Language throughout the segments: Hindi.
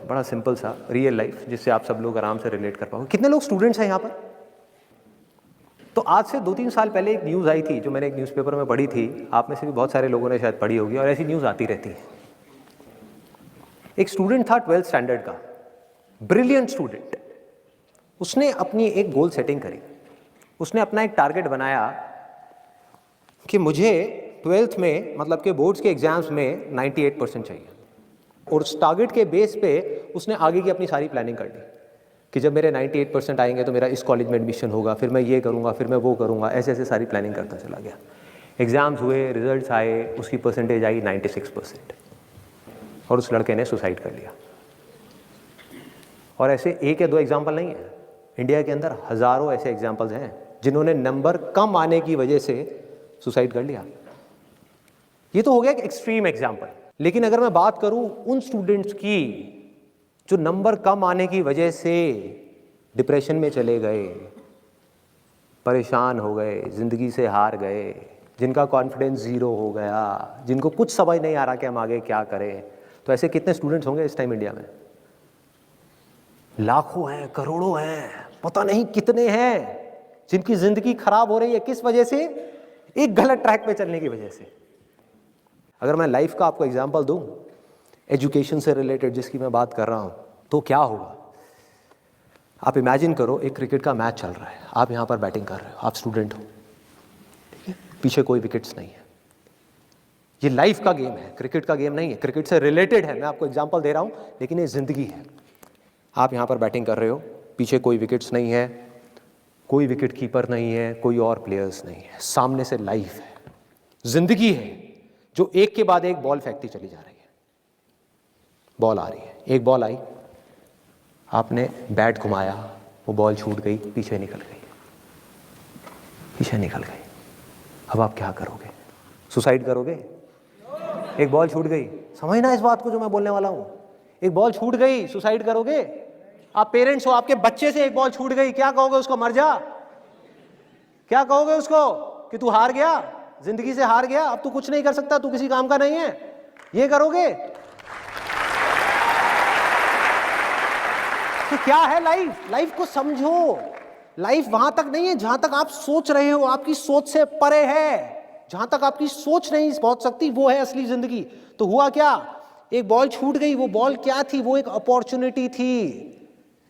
बड़ा सिंपल सा रियल लाइफ जिससे आप सब लोग आराम से रिलेट कर पाओगे। कितने लोग स्टूडेंट्स हैं यहाँ पर? तो आज से 2-3 साल पहले एक न्यूज़ आई थी जो मैंने एक न्यूज़पेपर में पढ़ी थी, आप में से भी बहुत सारे लोगों ने शायद पढ़ी होगी और ऐसी न्यूज़ आती रहती है। एक स्टूडेंट था 12th स्टैंडर्ड का, ब्रिलियंट स्टूडेंट। उसने अपनी एक गोल सेटिंग करी, उसने अपना एक टारगेट बनाया कि मुझे 12th में मतलब कि बोर्ड्स के एग्जाम्स में 98% चाहिए, और उस टारगेट के बेस पे उसने आगे की अपनी सारी प्लानिंग कर ली कि जब मेरे 98% आएंगे तो मेरा इस कॉलेज में एडमिशन होगा, फिर मैं ये करूँगा, फिर मैं वो करूँगा, ऐसे ऐसे सारी प्लानिंग करता चला गया। एग्ज़ाम्स हुए, रिजल्ट्स आए, उसकी परसेंटेज आई 96% और उस लड़के ने सुसाइड कर लिया। और ऐसे एक या दो एग्जाम्पल नहीं है, इंडिया के अंदर हज़ारों ऐसे एग्जाम्पल्स हैं जिन्होंने नंबर कम आने की वजह से सुसाइड कर लिया। ये तो हो गया एक एक्सट्रीम एग्जाम्पल। लेकिन अगर मैं बात करूं उन स्टूडेंट्स की जो नंबर कम आने की वजह से डिप्रेशन में चले गए, परेशान हो गए, ज़िंदगी से हार गए, जिनका कॉन्फिडेंस ज़ीरो हो गया, जिनको कुछ समझ नहीं आ रहा कि हम आगे क्या करें, तो ऐसे कितने स्टूडेंट्स होंगे इस टाइम इंडिया में? लाखों हैं, करोड़ों हैं, पता नहीं कितने हैं जिनकी ज़िंदगी खराब हो रही है। किस वजह से? एक गलत ट्रैक पे चलने की वजह से। अगर मैं लाइफ का आपको एग्जांपल दूं, एजुकेशन से रिलेटेड जिसकी मैं बात कर रहा हूं, तो क्या होगा? आप इमेजिन करो एक क्रिकेट का मैच चल रहा है, आप यहां पर बैटिंग कर रहे हो, आप स्टूडेंट हो, ठीक है, पीछे कोई विकेट्स नहीं है। ये लाइफ का गेम है, क्रिकेट का गेम नहीं है, क्रिकेट से रिलेटेड है, मैं आपको एग्जाम्पल दे रहा हूं, लेकिन ये जिंदगी है। आप यहां पर बैटिंग कर रहे हो, पीछे कोई विकेट्स नहीं है, कोई विकेट कीपर नहीं है, कोई और प्लेयर्स नहीं है, सामने से लाइफ है, जिंदगी है जो एक के बाद एक बॉल फेंकती चली जा रही है। बॉल आ रही है, एक बॉल आई, आपने बैट घुमाया, वो बॉल छूट गई, पीछे निकल गई, पीछे निकल गई। अब आप क्या करोगे? सुसाइड करोगे? एक बॉल छूट गई, समझना इस बात को जो मैं बोलने वाला हूं। एक बॉल छूट गई, सुसाइड करोगे? आप पेरेंट्स हो, आपके बच्चे से एक बॉल छूट गई, क्या कहोगे उसको? मर जा? क्या कहोगे उसको कि तू हार गया, जिंदगी से हार गया, अब तू कुछ नहीं कर सकता, तू किसी काम का नहीं है? ये करोगे? तो क्या है लाइफ? लाइफ को समझो। लाइफ वहां तक नहीं है जहां तक आप सोच रहे हो, आपकी सोच से परे है। जहां तक आपकी सोच नहीं पहुंच सकती वो है असली जिंदगी। तो हुआ क्या? एक बॉल छूट गई। वो बॉल क्या थी? वो एक अपॉर्चुनिटी थी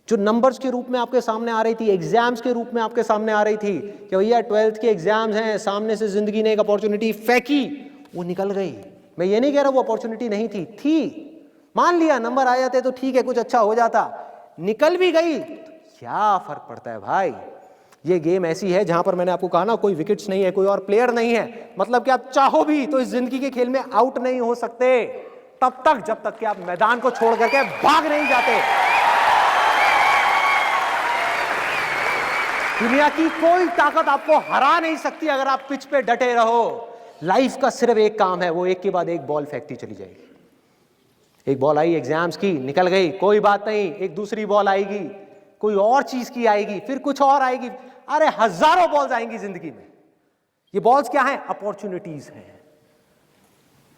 जो नंबर्स के रूप में आपके सामने आ रही थी, एग्जाम्स के रूप में आपके सामने आ रही थी कि भैया 12th के एग्जाम्स हैं, सामने से जिंदगी ने एक अपॉर्चुनिटी फेंकी, वो निकल गई। मैं ये नहीं कह रहा वो अपॉर्चुनिटी नहीं थी, मान लिया नंबर आ जाते तो ठीक है, कुछ अच्छा हो जाता, निकल भी गई, क्या फर्क पड़ता है भाई? ये गेम ऐसी है जहां पर मैंने आपको कहा ना, कोई विकेट्स नहीं है, कोई और प्लेयर नहीं है, मतलब कि आप चाहो भी तो इस जिंदगी के खेल में आउट नहीं हो सकते तब तक जब तक कि आप मैदान को छोड़ करके भाग नहीं जाते। दुनिया की कोई ताकत आपको हरा नहीं सकती अगर आप पिच पे डटे रहो। लाइफ का सिर्फ एक काम है, वो एक के बाद एक बॉल फेंकती चली जाएगी। एक बॉल आई एग्जाम्स की, निकल गई, कोई बात नहीं, एक दूसरी बॉल आएगी, कोई और चीज की आएगी, फिर कुछ और आएगी। अरे हजारों बॉल्स आएंगी जिंदगी में। ये बॉल्स क्या हैं? अपॉर्चुनिटीज हैं।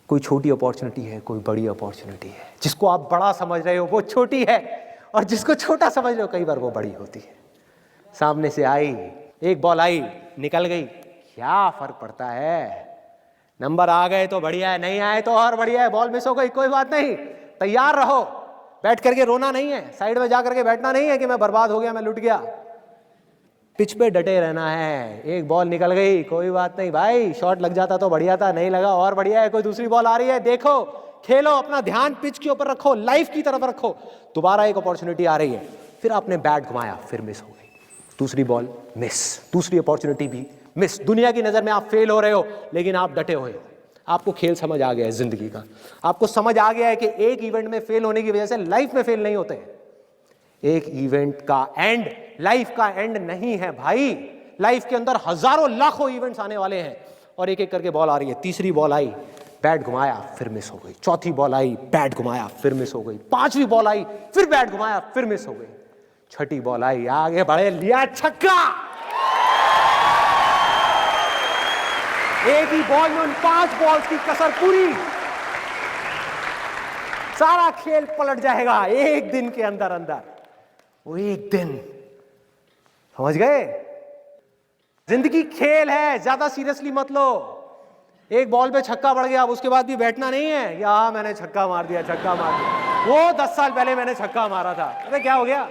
कोई छोटी अपॉर्चुनिटी है, कोई बड़ी अपॉर्चुनिटी है। जिसको आप बड़ा समझ रहे हो वो छोटी है, और जिसको छोटा समझ रहे हो कई बार वो बड़ी होती है। सामने से आई, एक बॉल आई, निकल गई, क्या फर्क पड़ता है? नंबर आ गए तो बढ़िया है, नहीं आए तो और बढ़िया है, बॉल मिस हो गई, कोई बात नहीं, तैयार रहो। बैठ करके रोना नहीं है, साइड में जा करके बैठना नहीं है कि मैं बर्बाद हो गया, मैं लुट गया। पिच पे डटे रहना है। एक बॉल निकल गई, कोई बात नहीं भाई, शॉट लग जाता तो बढ़िया था, नहीं लगा और बढ़िया है, कोई दूसरी बॉल आ रही है, देखो, खेलो, अपना ध्यान पिच के ऊपर रखो, लाइफ की तरफ रखो। दोबारा एक अपॉर्चुनिटी आ रही है, फिर आपने बैट घुमाया, फिर मिस हो गई, दूसरी बॉल मिस, दूसरी अपॉर्चुनिटी भी मिस। दुनिया की नजर में आप फेल हो रहे हो, लेकिन आप डटे हुए हो। आपको खेल समझ आ गया है जिंदगी का, आपको समझ आ गया है कि एक इवेंट में फेल होने की वजह से लाइफ में फेल नहीं होते। एक इवेंट का एंड लाइफ का एंड नहीं है भाई। लाइफ के अंदर हजारों लाखों इवेंट्स आने वाले हैं, और एक एक करके बॉल आ रही है। तीसरी बॉल आई, बैट घुमाया, फिर मिस हो गई। चौथी बॉल आई, बैट घुमाया, फिर मिस हो गई। पांचवी बॉल आई, फिर बैट घुमाया, फिर मिस हो गई। छठी बॉल आई, आगे बढ़े, लिया छक्का। एक ही बॉल में उन 5 बॉल्स की कसर पूरी। सारा खेल पलट जाएगा एक दिन के अंदर अंदर। वो एक दिन, समझ गए? जिंदगी खेल है, ज्यादा सीरियसली मत लो। एक बॉल पे छक्का पड़ गया, अब उसके बाद भी बैठना नहीं है या मैंने छक्का मार दिया, छक्का मार दिया। वो 10 साल पहले मैंने छक्का मारा था, अरे क्या हो गया?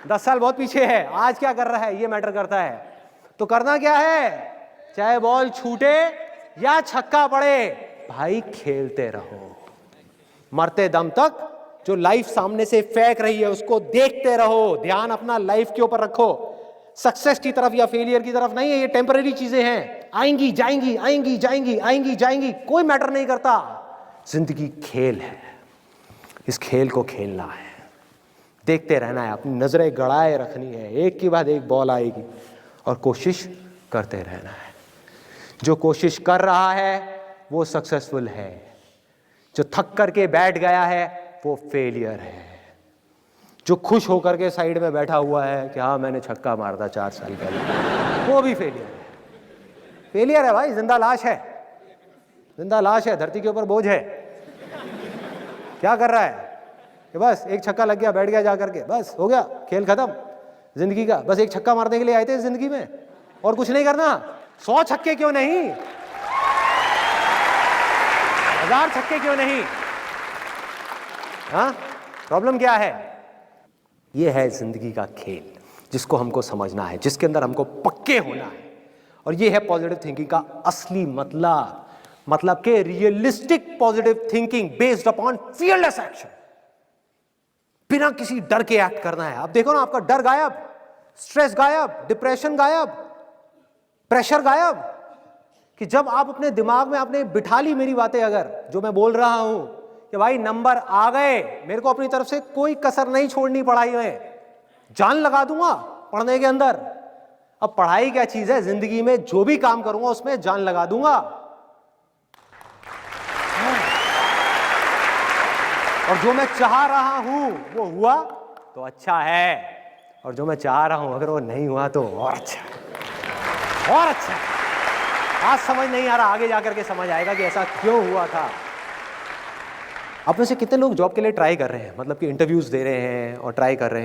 10 साल बहुत पीछे है, आज क्या कर रहा है ये मैटर करता है। तो करना क्या है, चाहे बॉल छूटे या छक्का पड़े, भाई खेलते रहो मरते दम तक। जो लाइफ सामने से फेंक रही है उसको देखते रहो, ध्यान अपना लाइफ के ऊपर रखो। सक्सेस की तरफ या फेलियर की तरफ नहीं है, ये टेम्पररी चीजें हैं, आएंगी जाएंगी, आएंगी जाएंगी, आएंगी जाएंगी, कोई मैटर नहीं करता। जिंदगी खेल है, इस खेल को खेलना है, देखते रहना है, अपनी नजरें गड़ाए रखनी है, एक के बाद एक बॉल आएगी और कोशिश करते रहना है। जो कोशिश कर रहा है वो सक्सेसफुल है, जो थक करके बैठ गया है वो फेलियर है। जो खुश होकर के साइड में बैठा हुआ है कि हाँ मैंने छक्का मारा था 4 साल पहले, वो भी फेलियर है। फेलियर है भाई, जिंदा लाश है, जिंदा लाश है, धरती के ऊपर बोझ है। क्या कर रहा है कि बस एक छक्का लग गया, बैठ गया जा करके, बस हो गया, खेल खत्म जिंदगी का। बस एक छक्का मारने के लिए आए थे जिंदगी में और कुछ नहीं करना। 100 छक्के क्यों नहीं, 1000 छक्के क्यों नहीं? हाँ, प्रॉब्लम क्या है? ये है जिंदगी का खेल जिसको हमको समझना है, जिसके अंदर हमको पक्के होना है। और ये है पॉजिटिव थिंकिंग का असली मतलब के realistic positive thinking based upon fearless action. बिना किसी डर के एक्ट करना है। अब देखो ना, आपका डर गायब, स्ट्रेस गायब, डिप्रेशन गायब, प्रेशर गायब। कि जब आप अपने दिमाग में आपने बिठा ली मेरी बातें, अगर जो मैं बोल रहा हूं कि भाई नंबर आ गए, मेरे को अपनी तरफ से कोई कसर नहीं छोड़नी पढ़ाई में, जान लगा दूंगा पढ़ने के अंदर। अब पढ़ाई क्या चीज है, जिंदगी में जो भी काम करूंगा उसमें जान लगा दूंगा। और जो मैं चाह रहा हूं वो हुआ तो अच्छा है, और जो मैं चाह रहा हूं अगर वो नहीं हुआ तो और अच्छा है, और अच्छा है। आज समझ नहीं आ रहा, आगे जाकर के समझ आएगा कि ऐसा क्यों हुआ था। आप में से कितने लोग जॉब के लिए ट्राई कर रहे हैं, मतलब कि इंटरव्यूज दे रहे हैं और ट्राई कर रहे हैं?